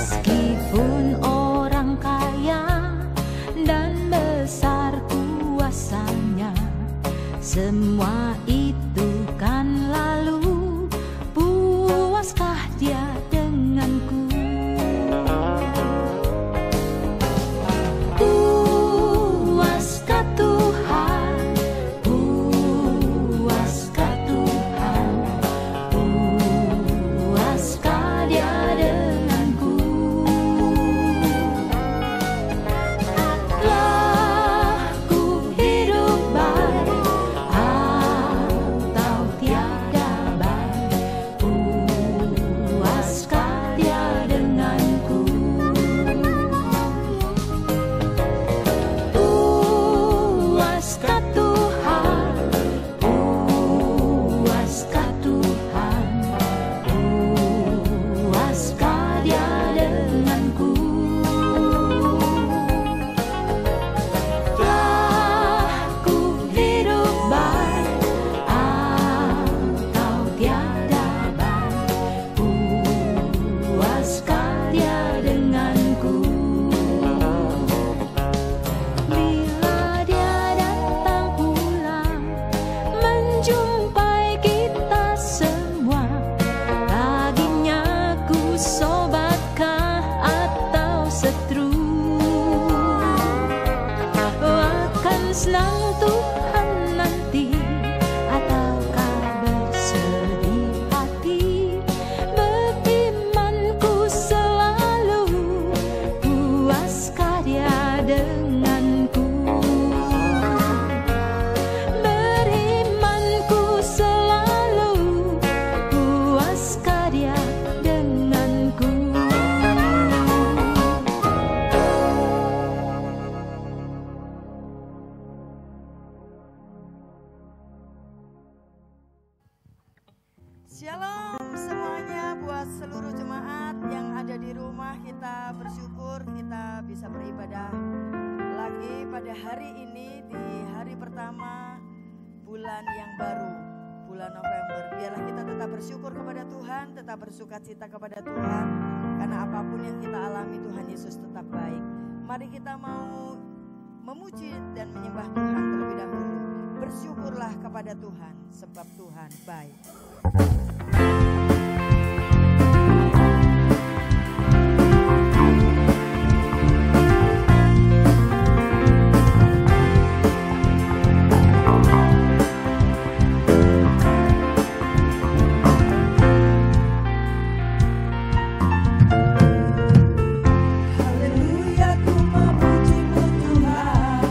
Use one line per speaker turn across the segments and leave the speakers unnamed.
Meskipun orang kaya dan besar kuasanya, semua itu kan lalu. Puaskah dia denganku? Puaskah Tuhan? Puaskah Tuhan? Puaskah dia denganku? Telah ku hidup baik atau tiada baik, puaskah dia denganku? Puaskah Tuhan? Puaskah Tuhan? Puaskah dia denganku? Telah ku hidup baik atau tiada baik, puaskah dia denganku? Bila dia datang pulang menjumpai kita semua, baginya ku sobatkah atau setru? Akan senang Tuhan nanti ataukah bersedih hati? Berimanku selalu, puaskah dia denganku? Berimanku selalu, puaskah dia denganku?
Shalom semuanya, buat seluruh jemaat yang ada di rumah, kita bersyukur kita bisa beribadah lagi pada hari ini, di hari pertama bulan yang baru, bulan November. Biarlah kita tetap bersyukur kepada Tuhan, tetap bersukacita kepada Tuhan, karena apapun yang kita alami Tuhan Yesus tetap baik. Mari kita mau memuji dan menyembah Tuhan terlebih dahulu. Bersyukurlah kepada Tuhan sebab Tuhan baik.
Haleluya, ku memuji-Mu Tuhan,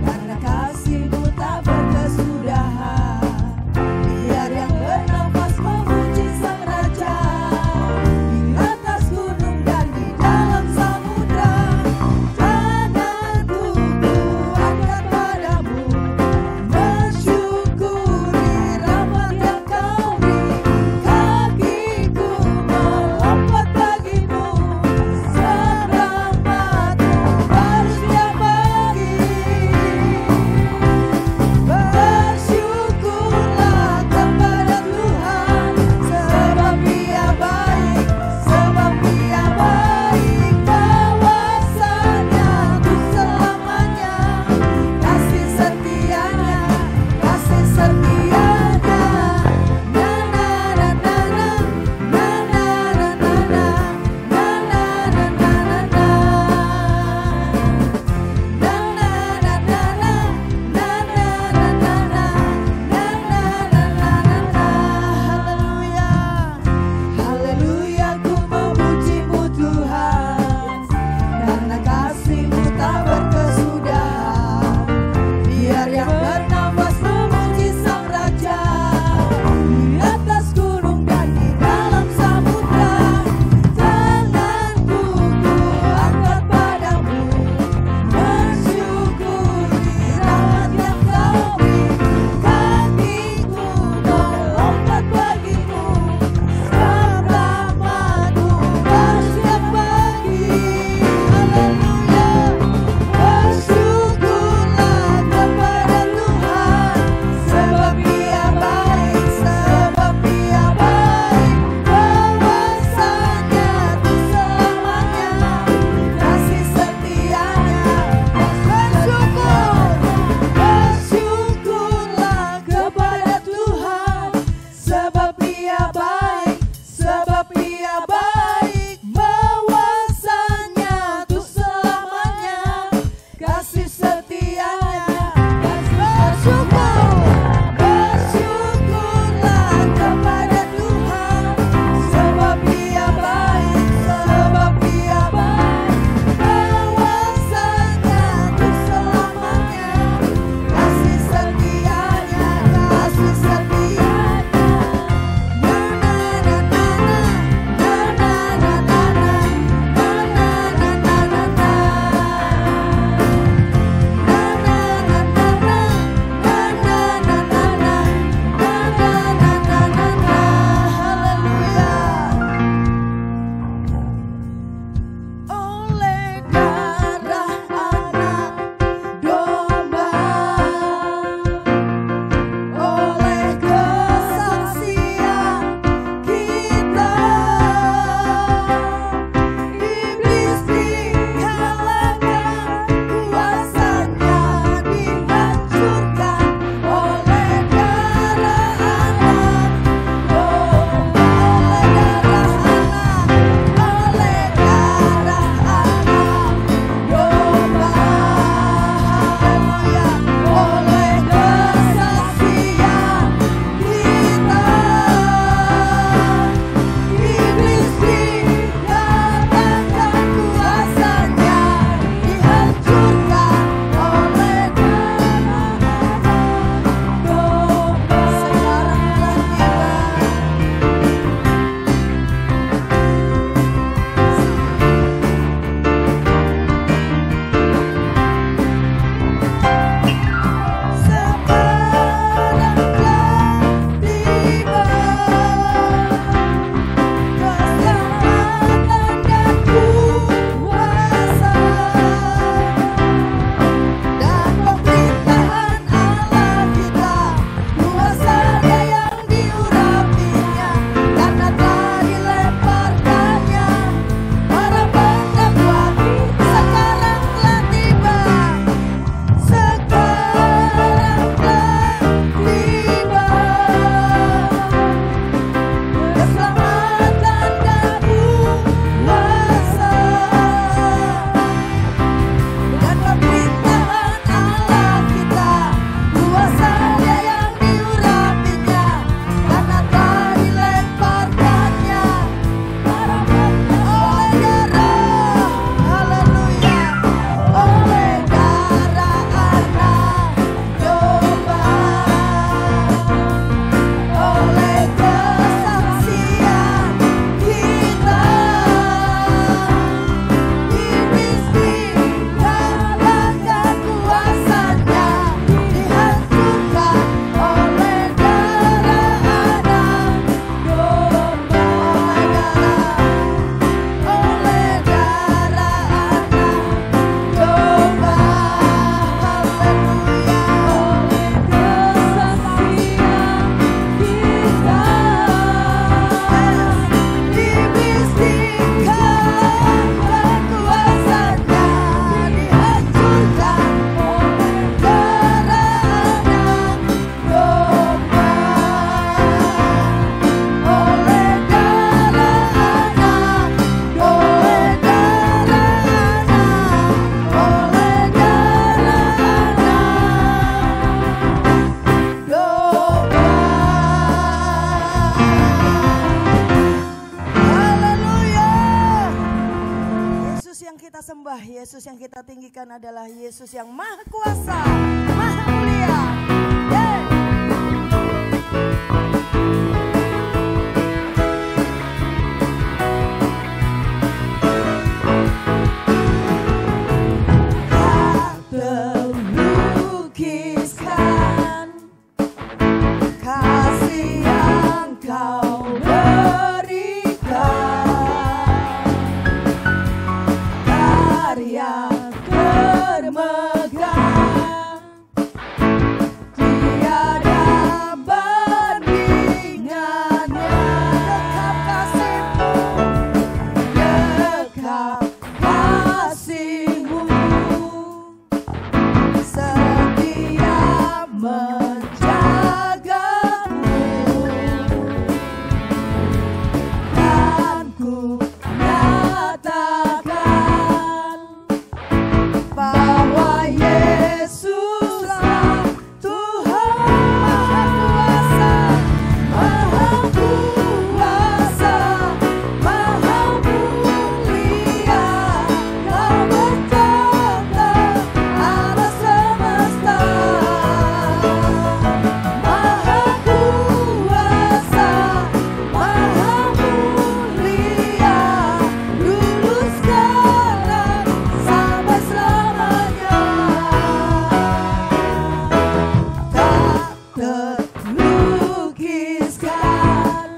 karena kasih-Mu tak berkesudahan. Biar yang bernafas memuji
kita sembah, Yesus yang kita tinggikan adalah Yesus yang maha kuasa, maha mulia.
Terlukiskan kasih yang Kau berikan, karya termegah, tiada bandingannya. Dekap kasih-Mu, setia menjagaku, dan ku nyatakan bahwa Yesuslah Tuhan maha kuasa, maha mulia. Kau bertata atas semesta, maha kuasa, maha mulia, dulu sekarang sampai selamanya. Tak terlukiskan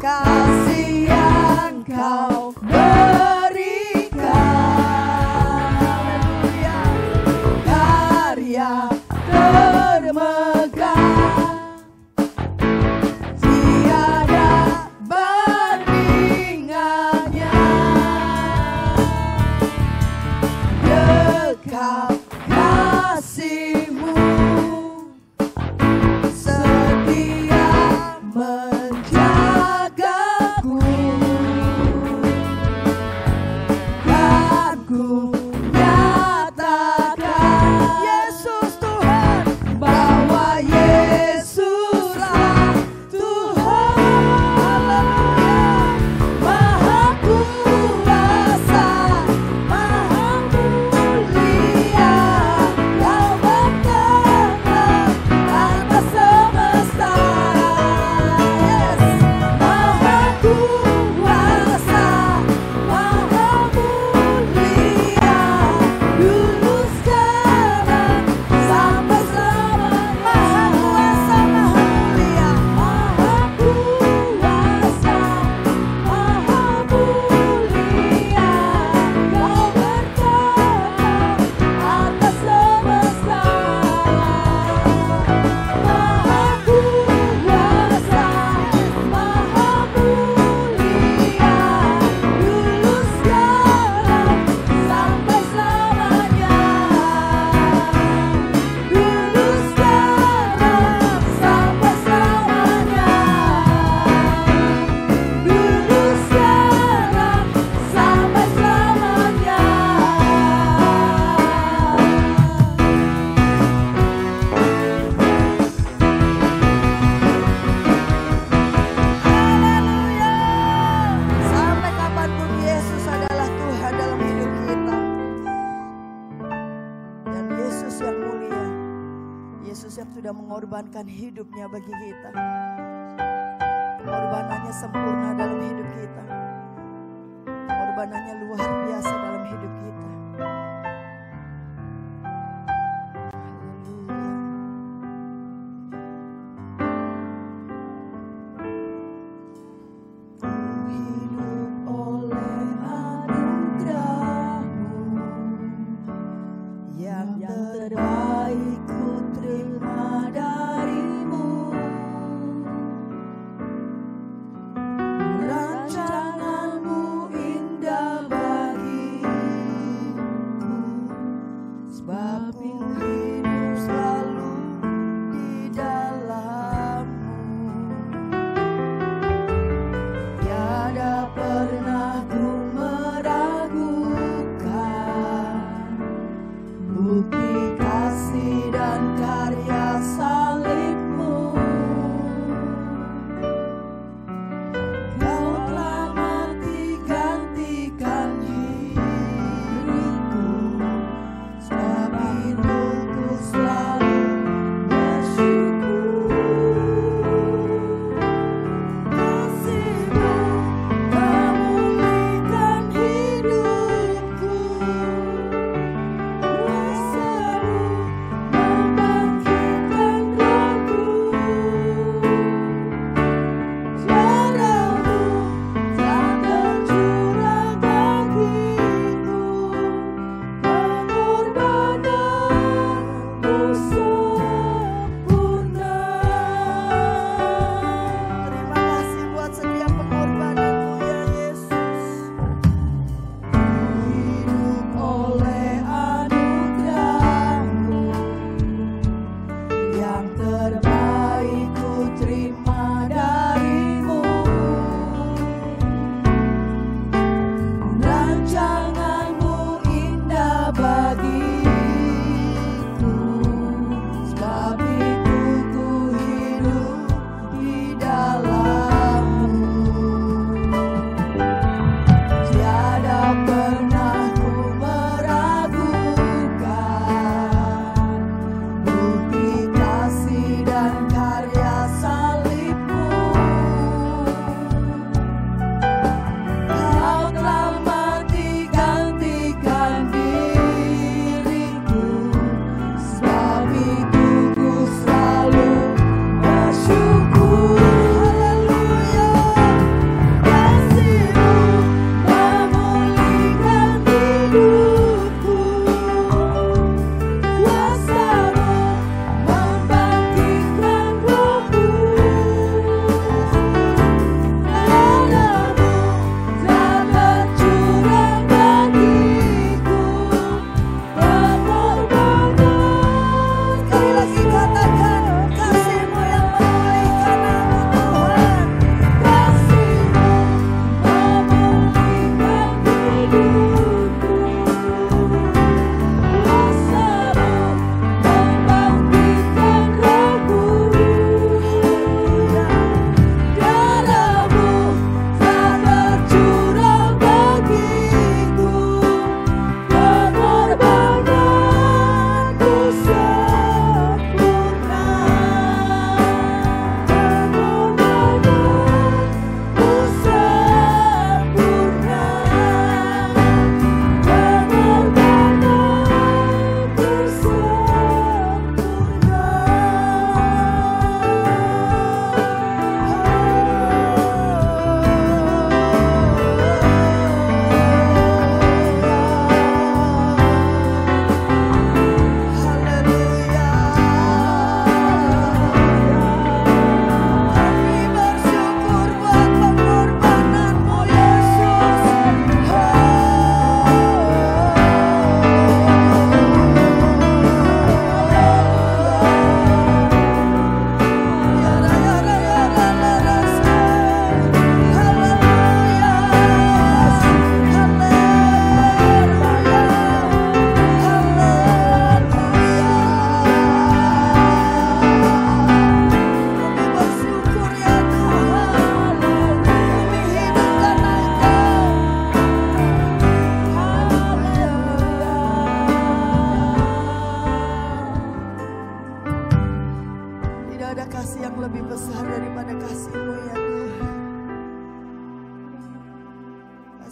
kasih yang Kau berikan, karya termegah, tiada bandingannya. Dekap kasih-Mu, setia menjagaku, dan ku nyatakan Yesus Tuhan, bahwa Yesuslah Tuhan. Maha kuasa, maha mulia. Kau bertata atas semesta. Yes. Maha kuasa, maha mulia, dulu sekarang sampai selamanya. Maha kuasa, maha mulia, maha kuasa, maha mulia. Kau bertata atas semesta. Maha kuasa, maha mulia, dulu sekarang sampai selamanya. Dulu sekarang sampai selamanya. Dulu sekarang sampai selamanya. Haleluya. Sampai kapanpun Yesus adalah Tuhan dalam hidup kita. Dan Yesus yang mulia, Yesus yang sudah mengorbankan hidupnya bagi kita. Pengorbanannya sempurna dalam hidup kita. Pengorbanannya luar biasa dalam hidup kita. Haleluya. Ku hidup oleh anugerah-Mu, yang terbaik ku terima dari-Mu. Rancangan-Mu indah bagiku.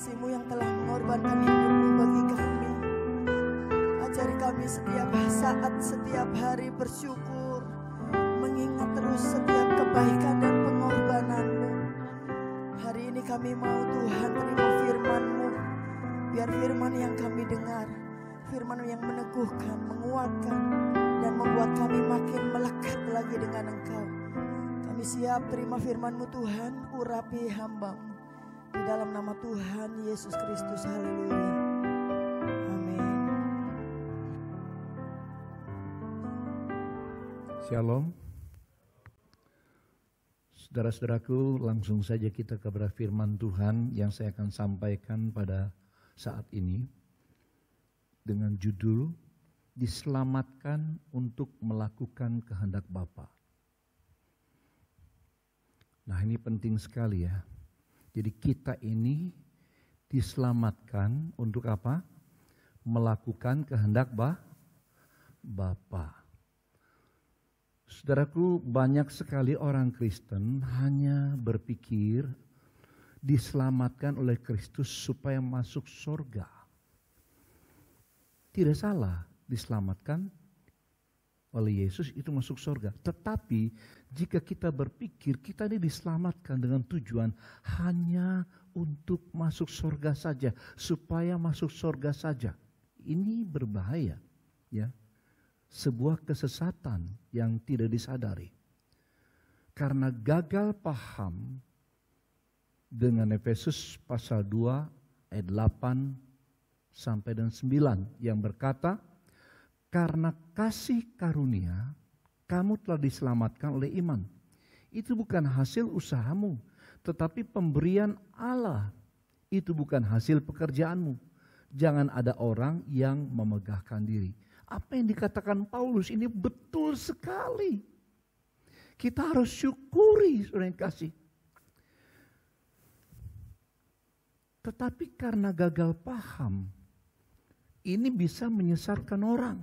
kekasih-Mu yang telah mengorbankan hidup-Mu bagi kami. Ajari kami setiap saat, setiap hari bersyukur, mengingat terus setiap kebaikan dan pengorbanan-Mu. Hari ini kami mau Tuhan terima firman-Mu. Biar firman yang kami dengar, firman yang meneguhkan, menguatkan, dan membuat kami makin melekat lagi dengan Engkau. Kami siap terima firman-Mu Tuhan, urapi hamba-Mu. Di dalam nama Tuhan Yesus Kristus, haleluya. Amin.
Shalom. Saudara-saudaraku, langsung saja kita kepada firman Tuhan yang saya akan sampaikan pada saat ini dengan judul diselamatkan untuk melakukan kehendak Bapa. Nah, ini penting sekali ya. Jadi kita ini diselamatkan untuk apa? Melakukan kehendak Bapa. Saudaraku, banyak sekali orang Kristen hanya berpikir diselamatkan oleh Kristus supaya masuk surga. Tidak salah, diselamatkan oleh Yesus itu masuk surga. Tetapi jika kita berpikir kita ini diselamatkan dengan tujuan hanya untuk masuk surga saja, supaya masuk surga saja, ini berbahaya, ya. Sebuah kesesatan yang tidak disadari. Karena gagal paham dengan Efesus pasal 2 ayat 8 sampai dan 9 yang berkata, karena kasih karunia kamu telah diselamatkan oleh iman. Itu bukan hasil usahamu, tetapi pemberian Allah. Itu bukan hasil pekerjaanmu. Jangan ada orang yang memegahkan diri. Apa yang dikatakan Paulus ini betul sekali. Kita harus syukuri, saudara yang kasih. Tetapi karena gagal paham, ini bisa menyesatkan orang.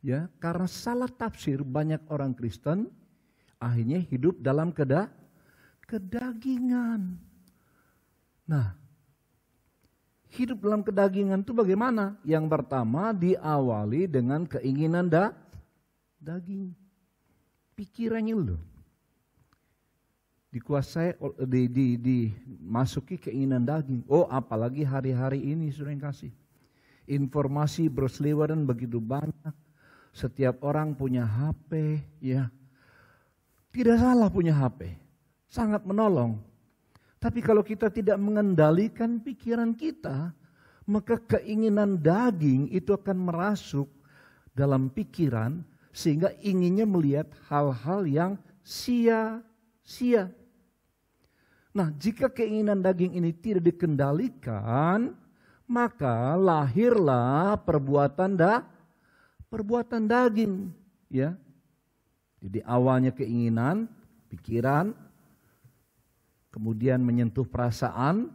Ya, karena salah tafsir banyak orang Kristen akhirnya hidup dalam kedagingan. Nah, hidup dalam kedagingan itu bagaimana? Yang pertama diawali dengan keinginan daging. Pikirannya loh. Dikuasai, dimasuki keinginan daging. Oh, apalagi hari-hari ini sudah yang kasih. Informasi berseliweran begitu banyak. Setiap orang punya HP, ya. Tidak salah punya HP. Sangat menolong. Tapi kalau kita tidak mengendalikan pikiran kita, maka keinginan daging itu akan merasuk dalam pikiran sehingga inginnya melihat hal-hal yang sia-sia. Nah, jika keinginan daging ini tidak dikendalikan, maka lahirlah perbuatan daging, ya. Jadi awalnya keinginan, pikiran, kemudian menyentuh perasaan,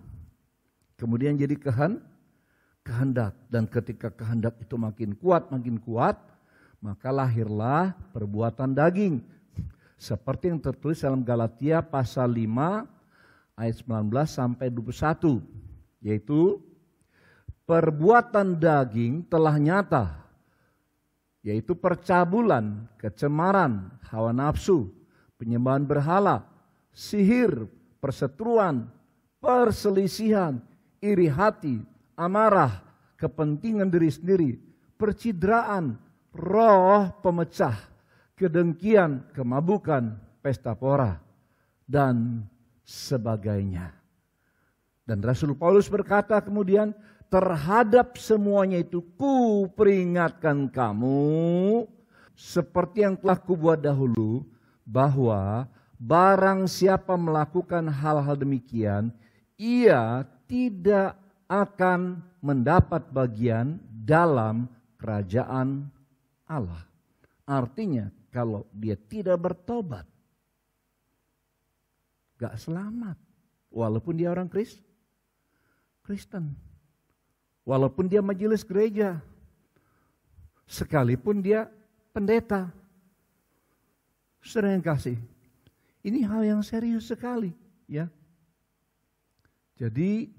kemudian jadi kehendak. Dan ketika kehendak itu makin kuat, maka lahirlah perbuatan daging. Seperti yang tertulis dalam Galatia pasal 5 ayat 19 sampai 21, yaitu perbuatan daging telah nyata, yaitu percabulan, kecemaran, hawa nafsu, penyembahan berhala, sihir, perseteruan, perselisihan, iri hati, amarah, kepentingan diri sendiri, percidraan, roh pemecah, kedengkian, kemabukan, pesta pora, dan sebagainya. Dan Rasul Paulus berkata kemudian, terhadap semuanya itu ku peringatkan kamu, seperti yang telah kubuat dahulu, bahwa barang siapa melakukan hal-hal demikian, ia tidak akan mendapat bagian dalam kerajaan Allah. Artinya kalau dia tidak bertobat, gak selamat. Walaupun dia orang Kristen. Walaupun dia majelis gereja. Sekalipun dia pendeta. Saudara yang kasih, ini hal yang serius sekali, ya. Jadi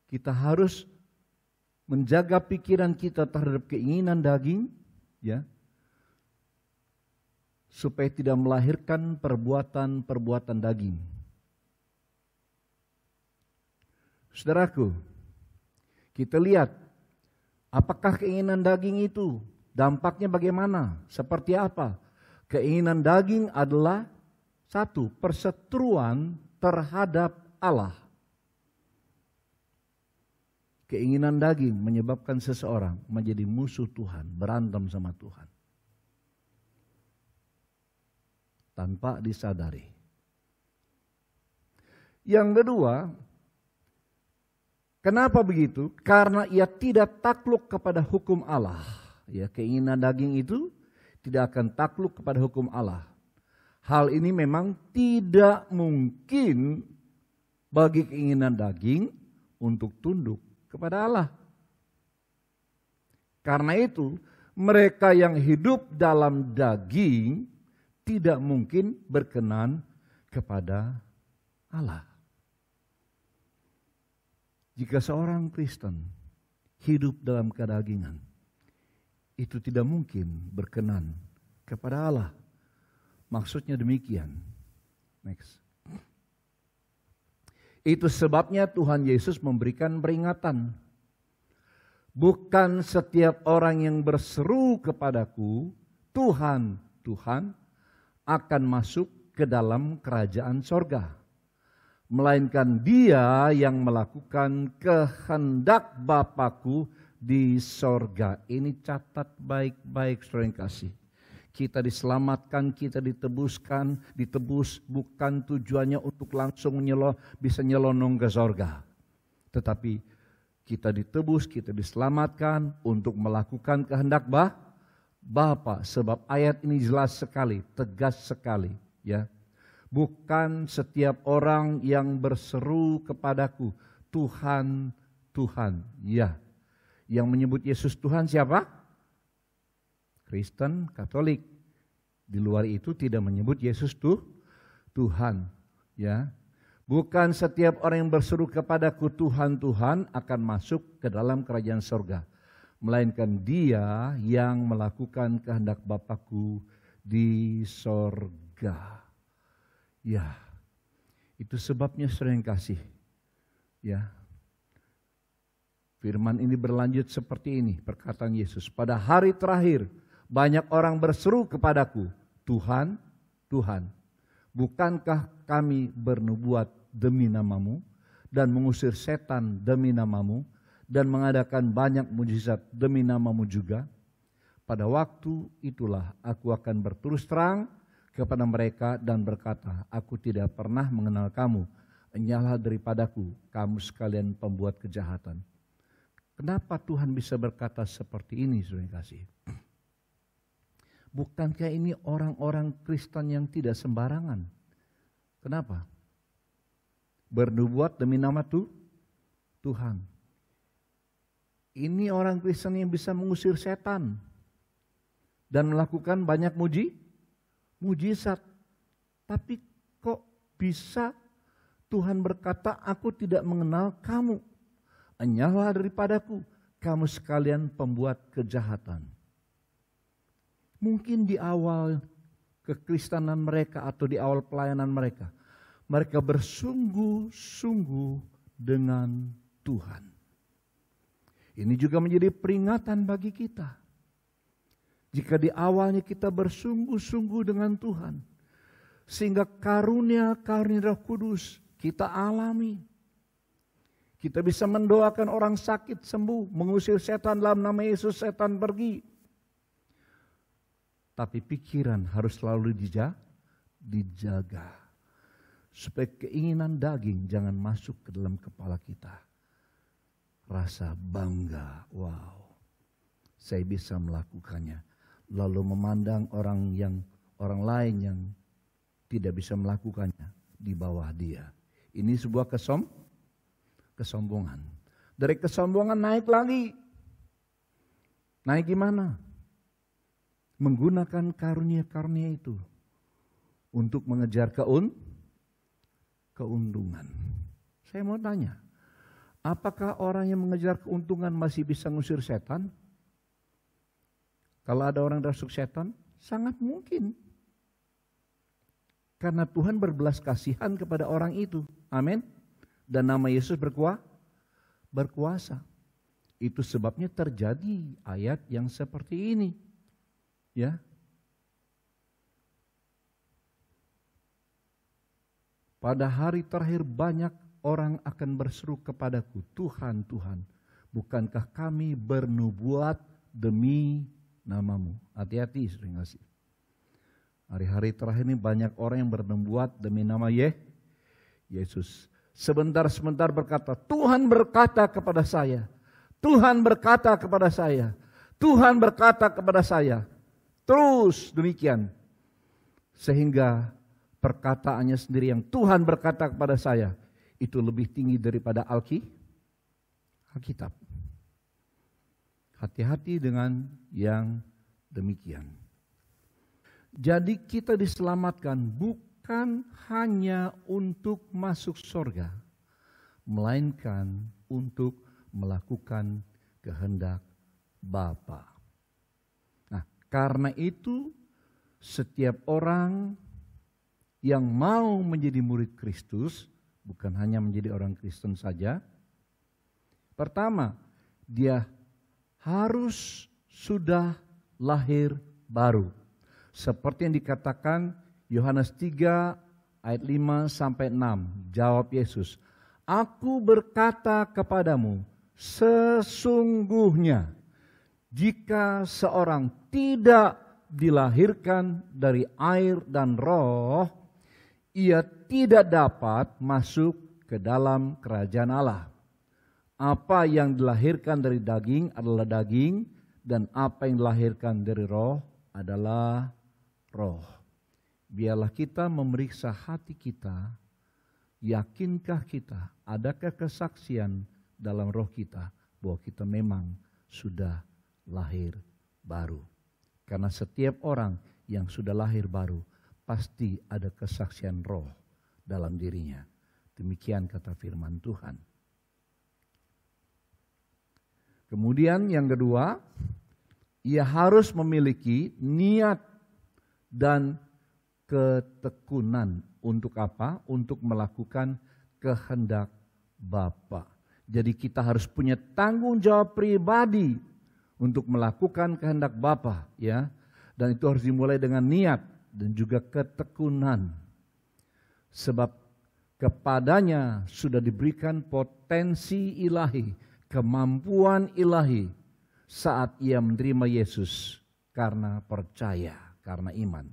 kita harus menjaga pikiran kita terhadap keinginan daging, ya, supaya tidak melahirkan perbuatan-perbuatan daging. Saudaraku, kita lihat apakah keinginan daging itu dampaknya bagaimana, seperti apa. Keinginan daging adalah satu, perseteruan terhadap Allah. Keinginan daging menyebabkan seseorang menjadi musuh Tuhan, berantem sama Tuhan. Tanpa disadari. Yang kedua, kenapa begitu? Karena ia tidak takluk kepada hukum Allah. Ya, keinginan daging itu tidak akan takluk kepada hukum Allah. Hal ini memang tidak mungkin bagi keinginan daging untuk tunduk kepada Allah. Karena itu, mereka yang hidup dalam daging tidak mungkin berkenan kepada Allah. Jika seorang Kristen hidup dalam kedagingan, itu tidak mungkin berkenan kepada Allah. Maksudnya demikian. Next. Itu sebabnya Tuhan Yesus memberikan peringatan. Bukan setiap orang yang berseru kepadaku, Tuhan, Tuhan, akan masuk ke dalam kerajaan sorga. Melainkan dia yang melakukan kehendak Bapa-Ku di sorga. Ini catat baik-baik, saudara yang kasih. Kita diselamatkan, kita ditebus bukan tujuannya untuk langsung bisa nyelonong ke sorga. Tetapi kita ditebus, kita diselamatkan untuk melakukan kehendak Bapa. Sebab ayat ini jelas sekali, tegas sekali. Ya, bukan setiap orang yang berseru kepadaku, Tuhan, Tuhan. Ya, yang menyebut Yesus Tuhan siapa? Kristen, Katolik. Di luar itu tidak menyebut Yesus Tuhan. Ya, bukan setiap orang yang berseru kepadaku Tuhan, Tuhan akan masuk ke dalam kerajaan sorga. Melainkan dia yang melakukan kehendak Bapa-Ku di sorga. Ya, itu sebabnya sering kasih. Ya, firman ini berlanjut seperti ini, perkataan Yesus. Pada hari terakhir, banyak orang berseru kepadaku, Tuhan, Tuhan, bukankah kami bernubuat demi namamu dan mengusir setan demi namamu dan mengadakan banyak mujizat demi namamu juga? Pada waktu itulah aku akan berterus terang kepada mereka dan berkata, aku tidak pernah mengenal kamu, enyahlah daripadaku, kamu sekalian pembuat kejahatan. Kenapa Tuhan bisa berkata seperti ini, saudara yang kasih? Bukankah ini orang-orang Kristen yang tidak sembarangan? Kenapa? Bernubuat demi nama Tuhan. Ini orang Kristen yang bisa mengusir setan dan melakukan banyak mujizat. Tapi kok bisa Tuhan berkata, aku tidak mengenal kamu. Enyahlah daripadaku, kamu sekalian pembuat kejahatan. Mungkin di awal kekristenan mereka atau di awal pelayanan mereka, mereka bersungguh-sungguh dengan Tuhan. Ini juga menjadi peringatan bagi kita. Jika di awalnya kita bersungguh-sungguh dengan Tuhan, sehingga karunia-karunia Roh Kudus kita alami. Kita bisa mendoakan orang sakit sembuh, mengusir setan dalam nama Yesus, setan pergi. Tapi pikiran harus selalu dijaga. Supaya keinginan daging jangan masuk ke dalam kepala kita. Rasa bangga, wow, saya bisa melakukannya. Lalu memandang orang lain yang tidak bisa melakukannya di bawah dia. Ini sebuah kesombongan. Dari kesombongan naik lagi. Naik gimana? Menggunakan karunia-karunia itu untuk mengejar keuntungan. Saya mau tanya, apakah orang yang mengejar keuntungan masih bisa ngusir setan? Kalau ada orang rasuk setan, sangat mungkin. Karena Tuhan berbelas kasihan kepada orang itu. Amin. Dan nama Yesus berkuasa. Itu sebabnya terjadi ayat yang seperti ini. Ya. Pada hari terakhir banyak orang akan berseru kepadaku, Tuhan, Tuhan, bukankah kami bernubuat demi namamu? Hati-hati sering kasih. Hari-hari terakhir ini banyak orang yang bernubuat demi nama Yesus. Sebentar-sebentar berkata, Tuhan berkata kepada saya. Tuhan berkata kepada saya. Tuhan berkata kepada saya. Terus demikian. Sehingga perkataannya sendiri yang Tuhan berkata kepada saya, itu lebih tinggi daripada Alkitab. Hati-hati dengan yang demikian. Jadi kita diselamatkan bukan hanya untuk masuk surga, melainkan untuk melakukan kehendak Bapa. Nah, karena itu setiap orang yang mau menjadi murid Kristus, bukan hanya menjadi orang Kristen saja. Pertama, dia harus sudah lahir baru. Seperti yang dikatakan Yohanes 3 ayat 5 sampai 6. Jawab Yesus, Aku berkata kepadamu, sesungguhnya jika seorang tidak dilahirkan dari air dan roh, ia tidak dapat masuk ke dalam kerajaan Allah. Apa yang dilahirkan dari daging adalah daging, dan apa yang dilahirkan dari roh adalah roh. Biarlah kita memeriksa hati kita, yakinkah kita, adakah kesaksian dalam roh kita bahwa kita memang sudah lahir baru. Karena setiap orang yang sudah lahir baru pasti ada kesaksian roh dalam dirinya. Demikian kata firman Tuhan. Kemudian yang kedua, ia harus memiliki niat dan ketekunan. Untuk apa? Untuk melakukan kehendak Bapa. Jadi kita harus punya tanggung jawab pribadi untuk melakukan kehendak Bapa, ya. Dan itu harus dimulai dengan niat dan juga ketekunan. Sebab kepadanya sudah diberikan potensi ilahi, kemampuan ilahi saat ia menerima Yesus karena percaya, karena iman.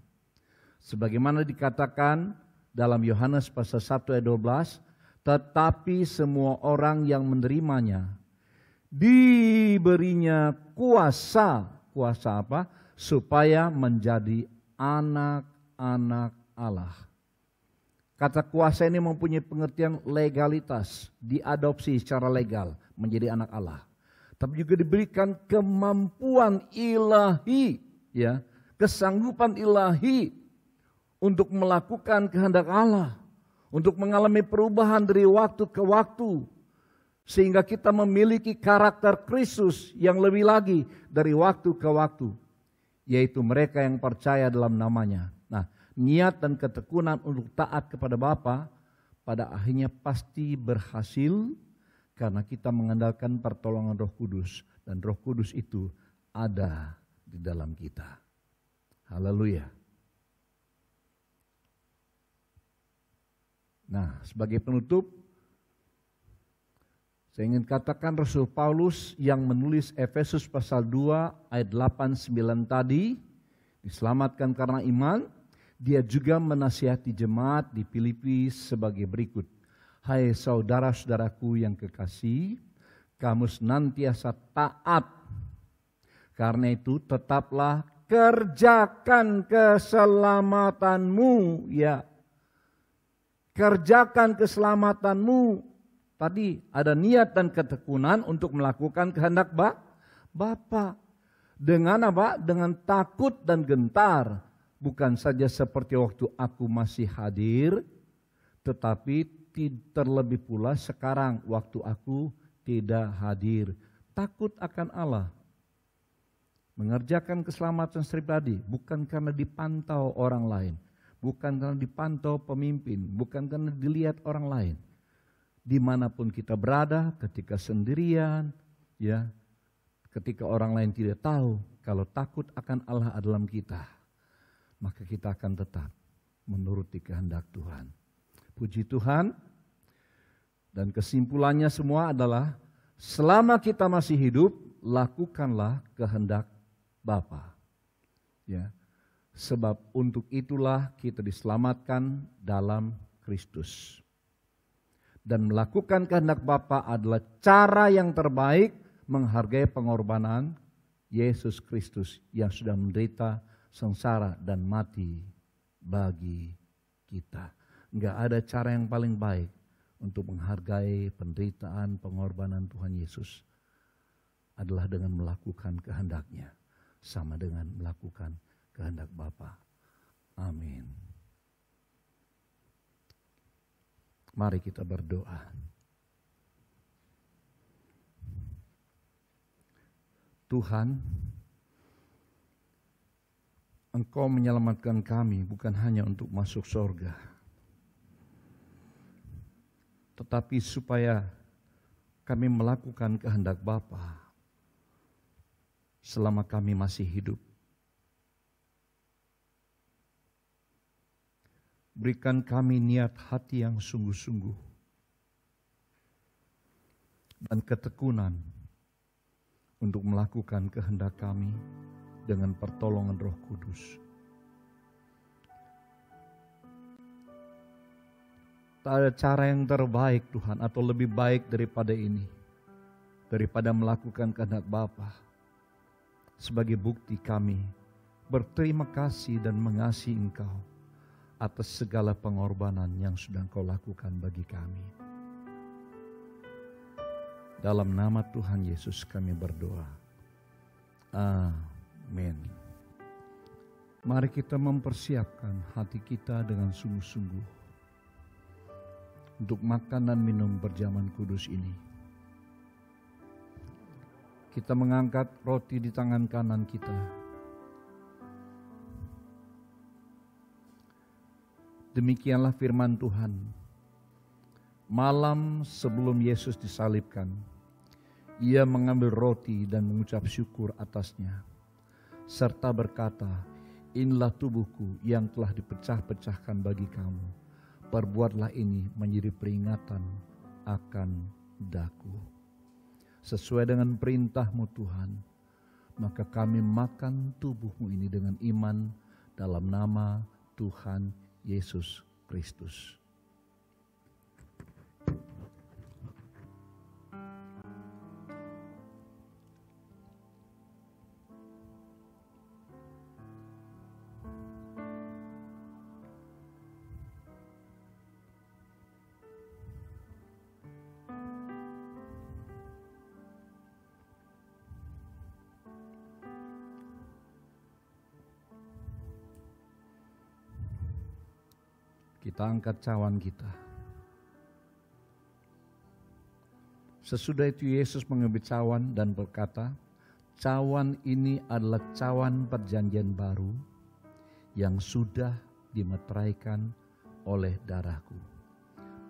Sebagaimana dikatakan dalam Yohanes pasal 1 ayat 12, tetapi semua orang yang menerimanya diberinya kuasa. Kuasa apa? Supaya menjadi anak-anak Allah. Kata kuasa ini mempunyai pengertian legalitas, diadopsi secara legal menjadi anak Allah. Tapi juga diberikan kemampuan ilahi, ya, kesanggupan ilahi untuk melakukan kehendak Allah, untuk mengalami perubahan dari waktu ke waktu, sehingga kita memiliki karakter Kristus yang lebih lagi dari waktu ke waktu, yaitu mereka yang percaya dalam namanya. Nah, niat dan ketekunan untuk taat kepada Bapa pada akhirnya pasti berhasil karena kita mengandalkan pertolongan Roh Kudus, dan Roh Kudus itu ada di dalam kita. Haleluya. Nah, sebagai penutup, saya ingin katakan Rasul Paulus yang menulis Efesus pasal 2 ayat 8-9 tadi, diselamatkan karena iman, dia juga menasihati jemaat di Filipi sebagai berikut. Hai saudara-saudaraku yang kekasih, kamu senantiasa taat. Karena itu tetaplah kerjakan keselamatanmu, ya. Kerjakan keselamatanmu. Tadi ada niat dan ketekunan untuk melakukan kehendak Bapa. Dengan apa? Dengan takut dan gentar. Bukan saja seperti waktu aku masih hadir, Tetapi terlebih pula sekarang waktu aku tidak hadir. Takut akan Allah. Mengerjakan keselamatan pribadi bukan karena dipantau orang lain, bukan karena dipantau pemimpin, bukan karena dilihat orang lain. Dimanapun kita berada, ketika sendirian, ya, ketika orang lain tidak tahu, kalau takut akan Allah dalam kita, maka kita akan tetap menuruti kehendak Tuhan. Puji Tuhan. Dan kesimpulannya semua adalah selama kita masih hidup, lakukanlah kehendak Bapa. Ya. Sebab untuk itulah kita diselamatkan dalam Kristus. Dan melakukan kehendak Bapa adalah cara yang terbaik menghargai pengorbanan Yesus Kristus yang sudah menderita, sengsara dan mati bagi kita. Enggak ada cara yang paling baik untuk menghargai penderitaan, pengorbanan Tuhan Yesus adalah dengan melakukan kehendak-Nya, sama dengan melakukan kehendak Bapa. Amin. Mari kita berdoa. Tuhan, Engkau menyelamatkan kami bukan hanya untuk masuk surga, tetapi supaya kami melakukan kehendak Bapa selama kami masih hidup. Berikan kami niat hati yang sungguh-sungguh dan ketekunan untuk melakukan kehendak kami dengan pertolongan Roh Kudus. Tak ada cara yang terbaik Tuhan atau lebih baik daripada ini, daripada melakukan kehendak Bapa. Sebagai bukti kami berterima kasih dan mengasihi Engkau atas segala pengorbanan yang sudah Engkau lakukan bagi kami. Dalam nama Tuhan Yesus kami berdoa. Amin. Mari kita mempersiapkan hati kita dengan sungguh-sungguh untuk makan dan minum berjaman kudus ini. Kita mengangkat roti di tangan kanan kita. Demikianlah firman Tuhan. Malam sebelum Yesus disalibkan, Ia mengambil roti dan mengucap syukur atasnya, serta berkata, "Inilah tubuhku yang telah dipecah-pecahkan bagi kamu. Perbuatlah ini menjadi peringatan akan daku." Sesuai dengan perintah-Mu Tuhan, maka kami makan tubuh-Mu ini dengan iman dalam nama Tuhan Yesus Kristus. Kita angkat cawan kita. Sesudah itu Yesus mengambil cawan dan berkata, "Cawan ini adalah cawan perjanjian baru yang sudah dimeteraikan oleh darahku.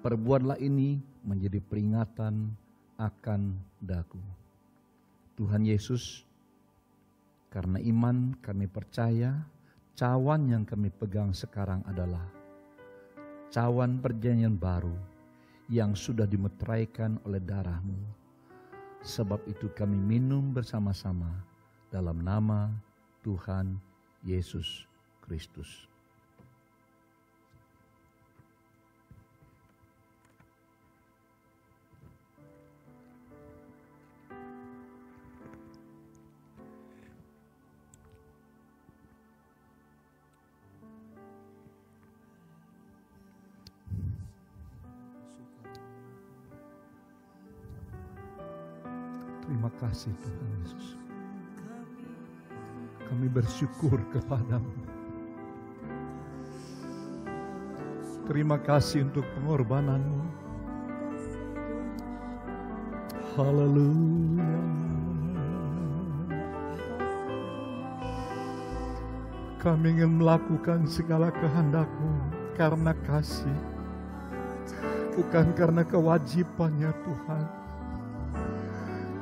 Perbuatlah ini menjadi peringatan akan daku." Tuhan Yesus, karena iman kami percaya cawan yang kami pegang sekarang adalah cawan perjanjian baru yang sudah dimeteraikan oleh darah-Mu. Sebab itu kami minum bersama-sama dalam nama Tuhan Yesus Kristus. Terima kasih Tuhan Yesus. Kami bersyukur kepada-Mu. Terima kasih untuk pengorbanan-Mu. Haleluya. Kami ingin melakukan segala kehendak-Mu karena kasih, bukan karena kewajibannya Tuhan.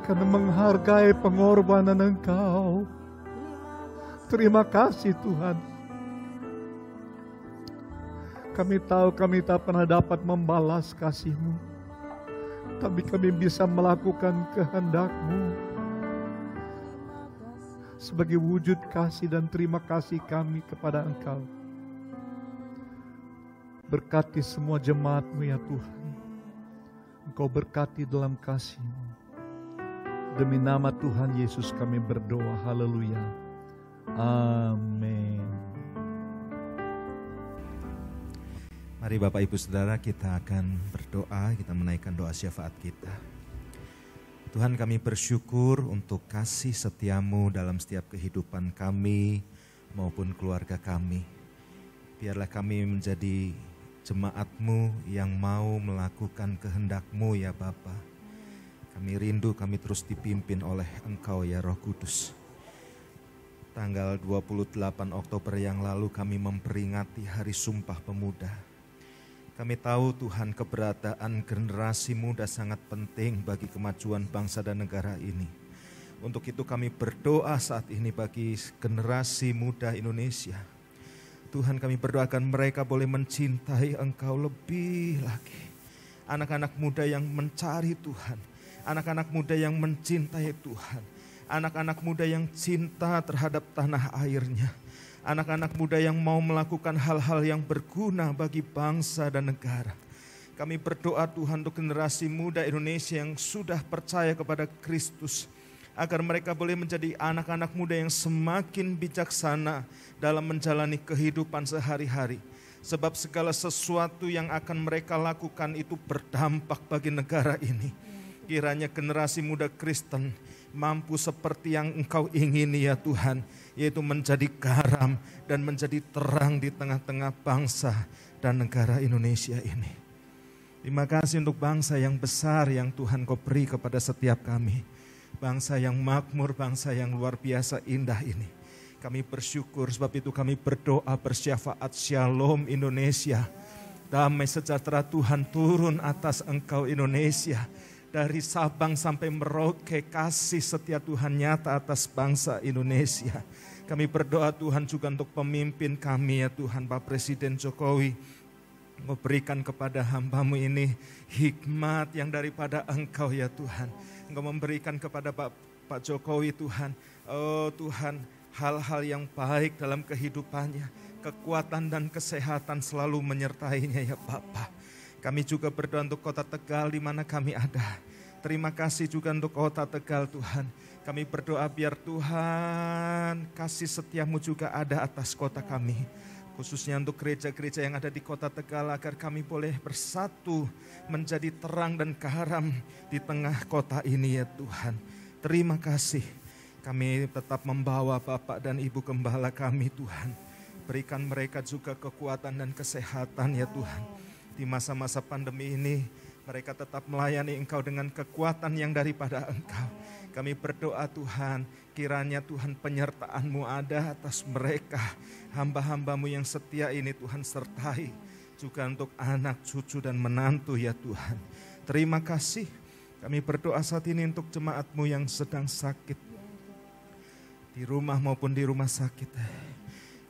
Karena menghargai pengorbanan Engkau. Terima kasih Tuhan. Kami tahu kami tak pernah dapat membalas kasih-Mu, tapi kami bisa melakukan kehendak-Mu sebagai wujud kasih dan terima kasih kami kepada Engkau. Berkati semua jemaat-Mu ya Tuhan. Engkau berkati dalam kasih-Mu. Demi nama Tuhan Yesus kami berdoa. Haleluya. Amin.
Mari Bapak Ibu Saudara, kita akan berdoa, kita menaikkan doa syafaat kita. Tuhan, kami bersyukur untuk kasih setia-Mu dalam setiap kehidupan kami maupun keluarga kami. Biarlah kami menjadi jemaat-Mu yang mau melakukan kehendak-Mu ya Bapa. Kami rindu kami terus dipimpin oleh Engkau ya Roh Kudus. Tanggal 28 Oktober yang lalu kami memperingati Hari Sumpah Pemuda. Kami tahu Tuhan, keberadaan generasi muda sangat penting bagi kemajuan bangsa dan negara ini. Untuk itu kami berdoa saat ini bagi generasi muda Indonesia. Tuhan, kami berdoakan mereka boleh mencintai Engkau lebih lagi. Anak-anak muda yang mencari Tuhan, anak-anak muda yang mencintai Tuhan, anak-anak muda yang cinta terhadap tanah airnya. Anak-anak muda yang mau melakukan hal-hal yang berguna bagi bangsa dan negara. Kami berdoa Tuhan untuk generasi muda Indonesia yang sudah percaya kepada Kristus, agar mereka boleh menjadi anak-anak muda yang semakin bijaksana dalam menjalani kehidupan sehari-hari. Sebab segala sesuatu yang akan mereka lakukan itu berdampak bagi negara ini. Kiranya generasi muda Kristen mampu seperti yang Engkau ingini ya Tuhan, yaitu menjadi garam dan menjadi terang di tengah-tengah bangsa dan negara Indonesia ini. Terima kasih untuk bangsa yang besar yang Tuhan Kau beri kepada setiap kami. Bangsa yang makmur, bangsa yang luar biasa indah ini. Kami bersyukur, sebab itu kami berdoa bersyafaat Shalom Indonesia. Damai sejahtera Tuhan turun atas Engkau Indonesia. Dari Sabang sampai Merauke, kasih setia Tuhan nyata atas bangsa Indonesia. Kami berdoa Tuhan juga untuk pemimpin kami ya Tuhan, Pak Presiden Jokowi. Engkau berikan kepada hamba-Mu ini hikmat yang daripada Engkau ya Tuhan. Engkau memberikan kepada Pak Jokowi Tuhan, oh Tuhan, hal-hal yang baik dalam kehidupannya. Kekuatan dan kesehatan selalu menyertainya ya Bapa. Kami juga berdoa untuk Kota Tegal di mana kami ada. Terima kasih juga untuk Kota Tegal Tuhan. Kami berdoa biar Tuhan kasih setia-Mu juga ada atas kota kami. Khususnya untuk gereja-gereja yang ada di Kota Tegal agar kami boleh bersatu menjadi terang dan garam di tengah kota ini ya Tuhan. Terima kasih. Kami tetap membawa Bapak dan Ibu Gembala kami Tuhan. Berikan mereka juga kekuatan dan kesehatan ya Tuhan. Di masa-masa pandemi ini, mereka tetap melayani Engkau dengan kekuatan yang daripada Engkau. Kami berdoa Tuhan, kiranya Tuhan penyertaan-Mu ada atas mereka. Hamba-hamba-Mu yang setia ini Tuhan sertai. Juga untuk anak, cucu dan menantu ya Tuhan. Terima kasih. Kami berdoa saat ini untuk jemaat-Mu yang sedang sakit. Di rumah maupun di rumah sakit.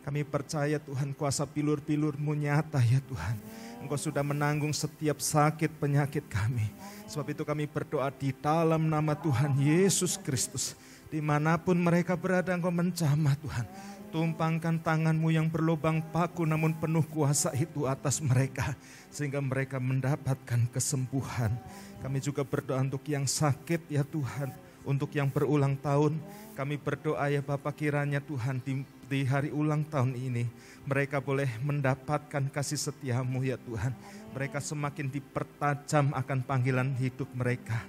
Kami percaya Tuhan kuasa pilur-pilur-Mu nyata ya Tuhan. Engkau sudah menanggung setiap sakit penyakit kami. Sebab itu kami berdoa di dalam nama Tuhan Yesus Kristus. Dimanapun mereka berada Engkau menjamah Tuhan. Tumpangkan tangan-Mu yang berlubang paku namun penuh kuasa itu atas mereka. Sehingga mereka mendapatkan kesembuhan. Kami juga berdoa untuk yang sakit ya Tuhan. Untuk yang berulang tahun kami berdoa ya Bapa kiranya Tuhan di hari ulang tahun ini mereka boleh mendapatkan kasih setia-Mu ya Tuhan. Mereka semakin dipertajam akan panggilan hidup mereka.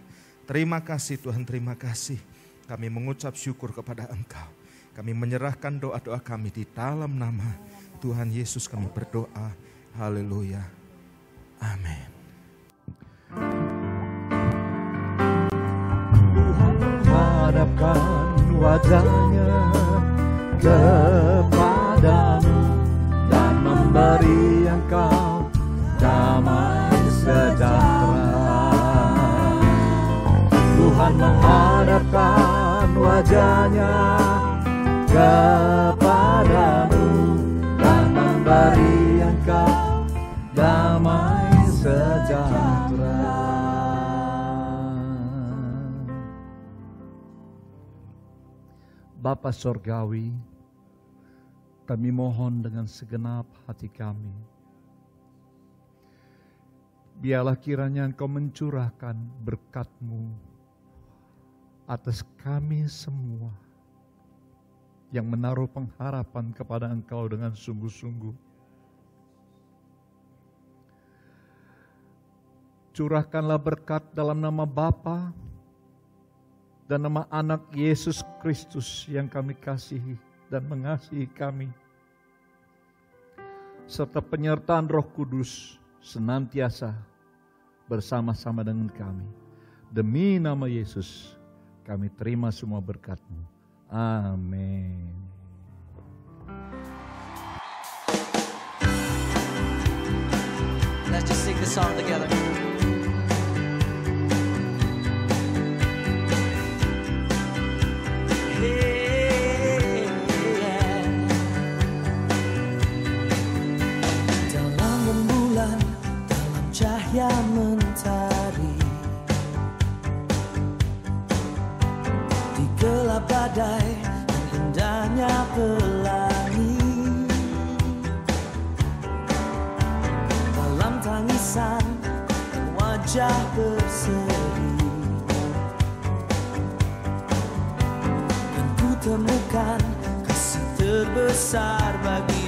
Terima kasih Tuhan, terima kasih. Kami mengucap syukur kepada Engkau. Kami menyerahkan doa-doa kami di dalam nama Tuhan Yesus kami berdoa. Haleluya. Amin.
Hadapkan wajahnya kepadamu dan memberi engkau damai sejahtera. Tuhan menghadapkan wajahnya kepadamu dan memberi engkau damai sejahtera. Bapa Sorgawi, kami mohon dengan segenap hati kami, biarlah kiranya Engkau mencurahkan berkat-Mu atas kami semua yang menaruh pengharapan kepada Engkau dengan sungguh-sungguh. Curahkanlah berkat dalam nama Bapa dan nama Anak Yesus Kristus yang kami kasihi dan mengasihi kami, serta penyertaan Roh Kudus senantiasa bersama-sama dengan kami. Demi nama Yesus kami terima semua berkat-Mu. Amin.
Let's just sing the song together.
Dalam rembulan, dalam cahaya mentari, di gelap badai dan indahnya pelangi, dalam tangisan dan wajah berseri, dan ku temukan kasih terbesar bagi